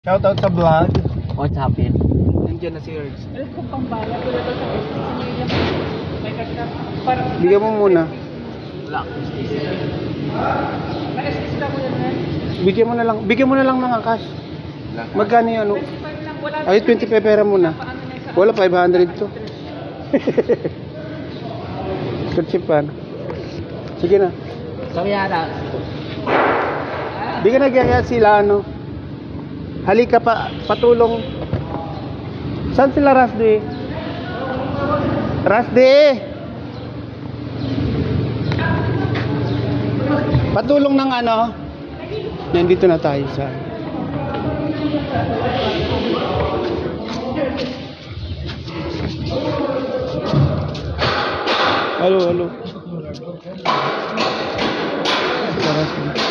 Shoutout sa vlog. What's happening? Nandiyan na si Ergs. Kung pambala, wala daw sa Sinilian. May kagka. Bigyan mo muna. Wala. Na-SS ka mo yan, man. Bigyan mo na lang mga cash. Magkano yung ano? 25 lang, wala. Ay, 20 pera muna. Wala, 500 to. Kutsipan. Sige na. Sorry Ana. Di ka nagyaya sila ano. Halika pa, patulong. Saan sila Rasdi? Rasdi! Patulong ng ano? Nandito na tayo sa... Halo. Rasdi.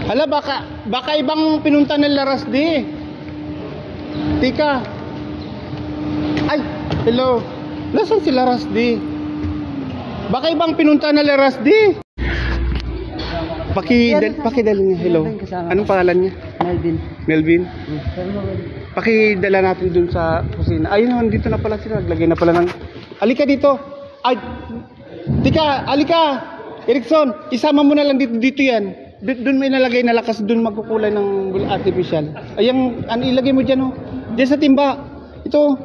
Hala, baka ibang pinunta nila Rasdi. Tika. Ay, hello. Nasaan sila Rasdi? Baka ibang pinunta nila Rasdi. Pakidala niya. Hello. Anong pangalan niya? Melvin. Pakidala natin dun sa kusina. Ayun, dito na pala sila. Naglagay na pala ng... Alika dito. Ay, Tika, alika. Erickson, isama mo na lang dito yan. Doon may nalagay na lakas, doon magkukulay ng artificial. Ayang, ano ilagay mo dyan, oh. Diyan sa timba. Ito,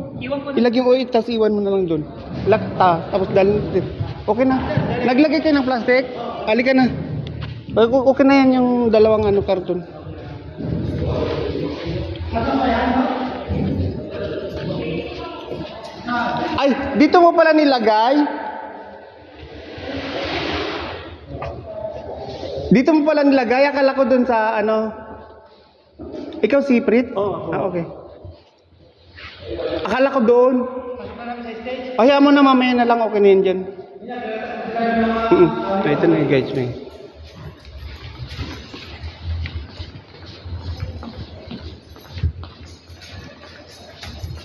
ilagay mo, tapos iwan mo na lang doon. Lakta, tapos dalhin. Okay na. Naglagay kayo ng plastic? Halika na. Okay na yan yung dalawang ano, karton. Ay, dito mo pala nilagay? Dito mo pala nilagay, akala ko dun sa ano. Ikaw si Prit? Oo. Okay. Akala ko doon. Ayaw mo na mamaya na lang, okay na yan dyan. Ito na yung guys.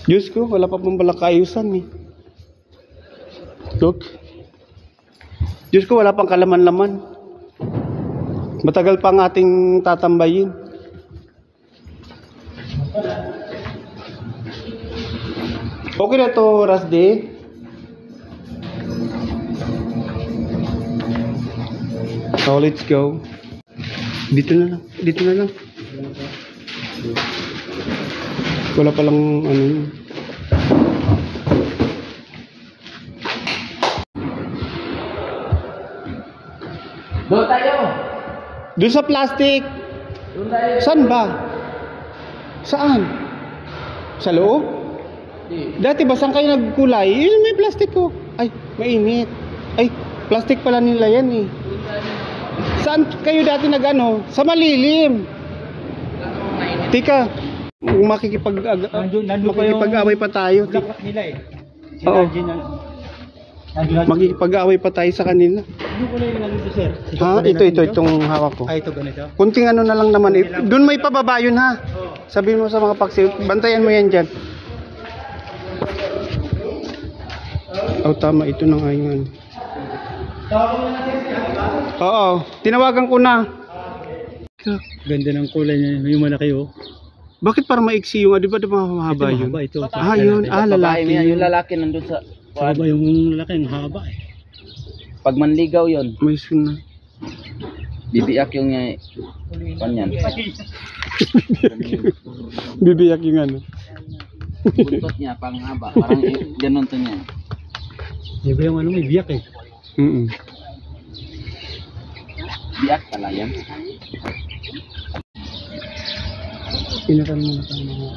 Diyos ko, wala pa pong pala kaayusan eh. Look. Diyos ko, wala pang kalaman-laman. Matagal pa ang ating tatambayin. Okay na to, Rasdi. So, let's go. Dito na lang. Wala palang ano yun. Doon tayo. Doon sa plastic. Doon tayo. Saan ba? Saan? Sa loob? Dati ba saan kayo nagkulay? May plastic ko. Ay, mainit. Ay, plastic pala nila yan eh. Saan kayo dati nagano? Sa malilim. Tika, makikipag-away pa tayo. Nila eh. Oo. Makikipag-away pa tayo sa kanila. Ano ko na yung nandito, sir? Ha? Itong hawak ko. Ito ganito? Kunting ano na lang naman eh. Doon may pababa yun ha. Sabihin mo sa mga paksi, bantayan mo yan dyan. Oh tama, ito na nga yun. Oo, tinawagan ko na. Ganda ng kulay niya, yung malaki oh. Bakit para maiksi yung, di ba mahaba yun? Ito. Ah yun, lalaki. Yung lalaki nandun sa... Sa baba yung lalaki, ang haba eh. Pag manligaw yun, May sunan. bibiyak yung kanyan. Bibiyak yung ano. Buntot niya, pang haba. Parang ganun to niya. Di ba yung ano, may biyak eh. Biyak pala yan. Pinakan mo na tayo mga.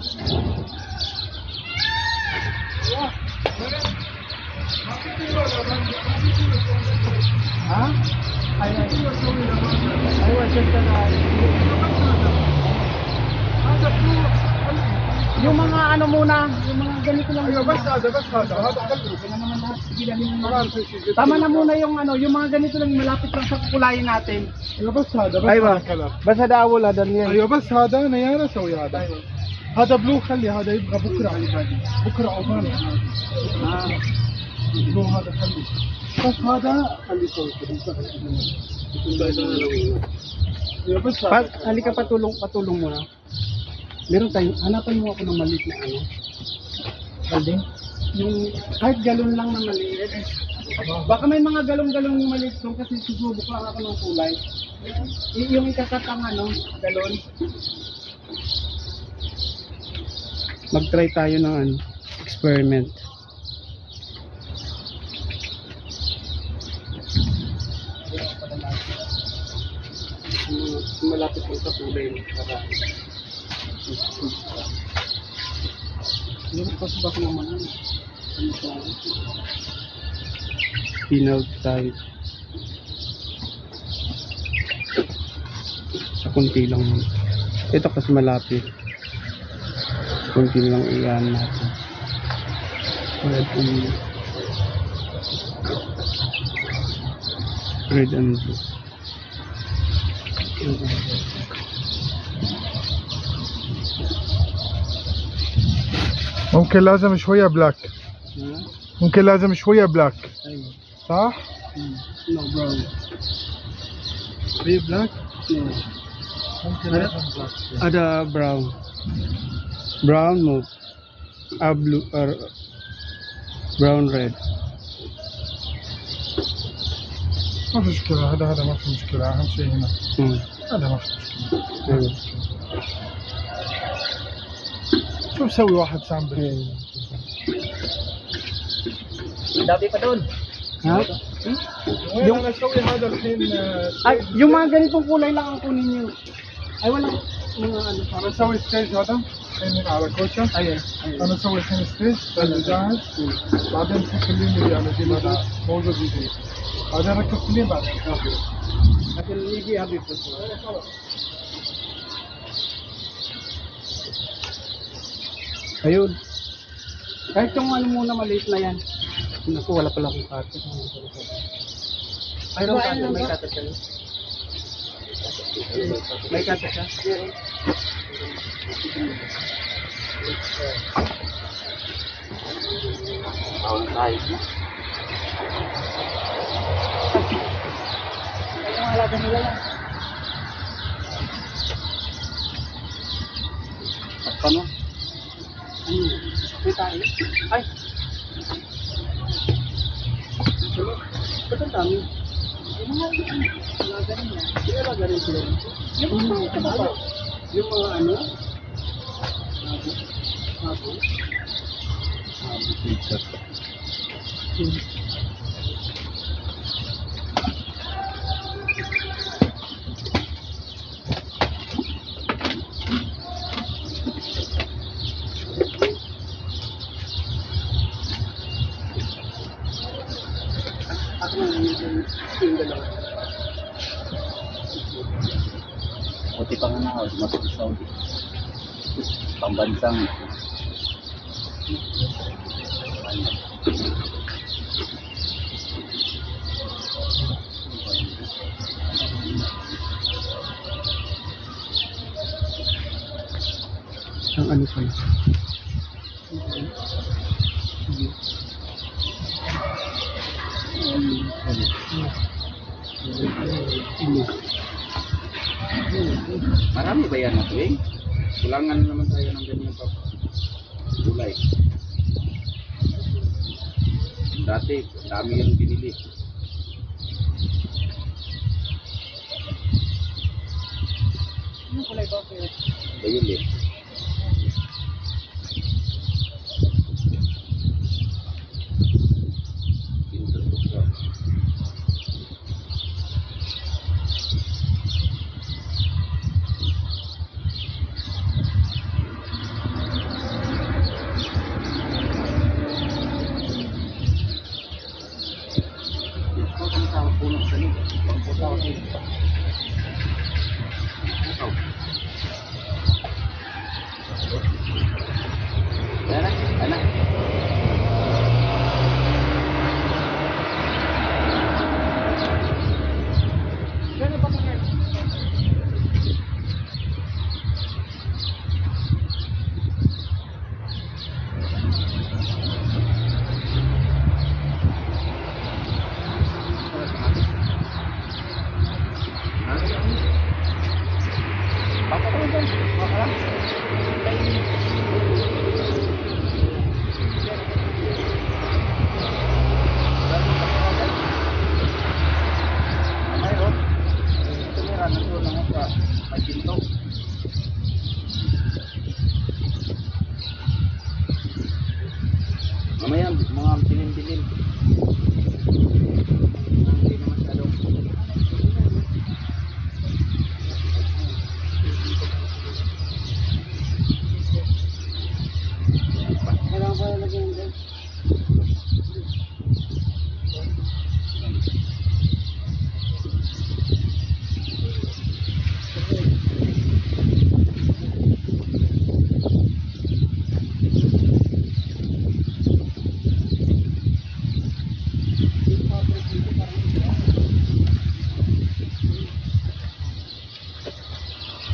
Ha? I was just yung mga ano muna, yung mga ganito lang. Tama na muna yung ano, yung mga ganito lang malapit lang sa kukulayan natin. ايوه بس هذا اول هذا اللي ايوه بس هذا انا يا اسوي هذا هذا بلو خلي هذا يبغى بكره بكره عقبال بلو هذا خلي بس هذا خليه يسوي كذا. بس Halika patulong muna. Meron tayong, hanapan mo ako ng maliit na ano. Alding? Yung kahit galon lang na maliit. Baka may mga galong-galong maliit doon kasi susubok lang ako ng kulay. Yung ikakatang ano, galon. Mag-try tayo ng ano, experiment. Malapit lang sa kulay. Para yung pasbak naman ano. Pinag tayo. Sa kunti lang. Ito kasi malapit. Kunti lang iyan natin. Red and blue. ممكن لازم شوية بلاك. ممكن لازم شوية بلاك. Ayun. صح؟ No, brown. في بلاك؟ No. ممكن لازم بلاك. Ada brown. Brown move. Blue or brown red. ما في مشكلة. هذا ما في مشكلة. أهم شيء هنا. هذا ما في مشكلة. شو مسوي واحد سامبل؟ Dati pa doon. Ha? وين أنا أسوي هذا الحين؟ Ay, yung mga ganitong kulay lang ang kunin niyo. Ay, walang mga ano pa. أنا أسوي ستيج هذا الحين على كوشة. Ayun. أنا أسوي الحين ستيج اللي جاهز. بعدين تخليني اللي أنا أجيب هذا موجود جديد. بعدين ركب كلين بعدين. Kasi hindi habit ko. Ayun. Kahit yung ano muna maliit na yan. Naku, wala pala akong karte. Mayroong karte, may karte ka. May karte ka? Meron. Bawal tayo. Ay, yung halaga nila yan. At paano? May tayo. Ay! Ba't ang dami? Yung mga halaga nila. Yung halaga rin sila. Yung mga kababa. Yung mga ano? Habo. Ako na yung dalawa. Buti pa nga na ako, masuk Saudi. Pambansang. Ang ano pala. Marami ba yan nato eh? Kulangan naman tayo ng ganyan pa. Gulay. Dati, dami yung binili. Yung kulay ba kayo? Ayun eh. Mayroon. Tumira na doon ako sa Pagkinto. Mamaya, mga bilin-bilin. Hindi na masyado. Kailangan ko lagyan din.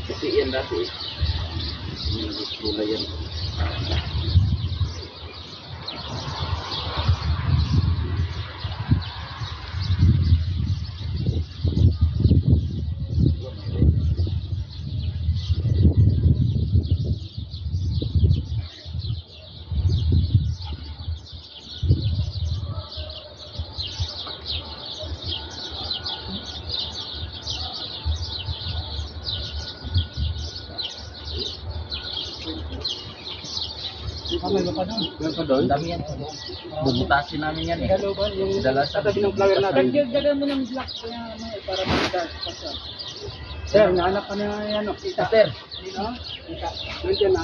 Kasi yan dati eh. Hindi nagkulay yan. May ba pa doon? Meron pa doon? Dami yan. Bubutasin namin yan eh. Hello ba? Yung Dala sa tatabi ng flower natin. Dagdagan mo ng black kaya para mag-dark pa siya. Sir, nahanap ka na yan. Kita. Master. Dito? Kita. Nandiyan na.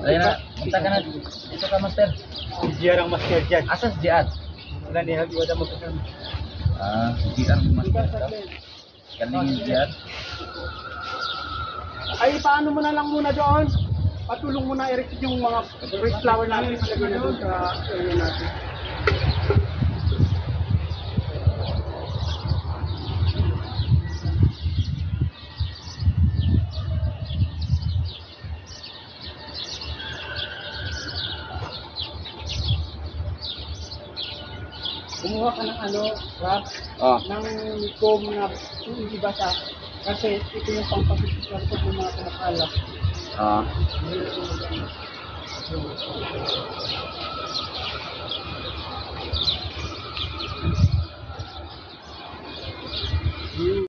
Ayun na. Punta ka na. Dito ka, Master. Si Jiar ang master dyan. Asas diyan. Wala ni Hagi, wala mo kasama. Hindi ang Master. Galing diyan. Ay, paano mo na lang muna doon? Patulong mo na i-receive yung mga red flower natin sa lagay na doon sa area natin. Kumuha ka ng wrap, ng comb na hindi basa. Kasi ito yung pangpasipit ng mga kumakalat.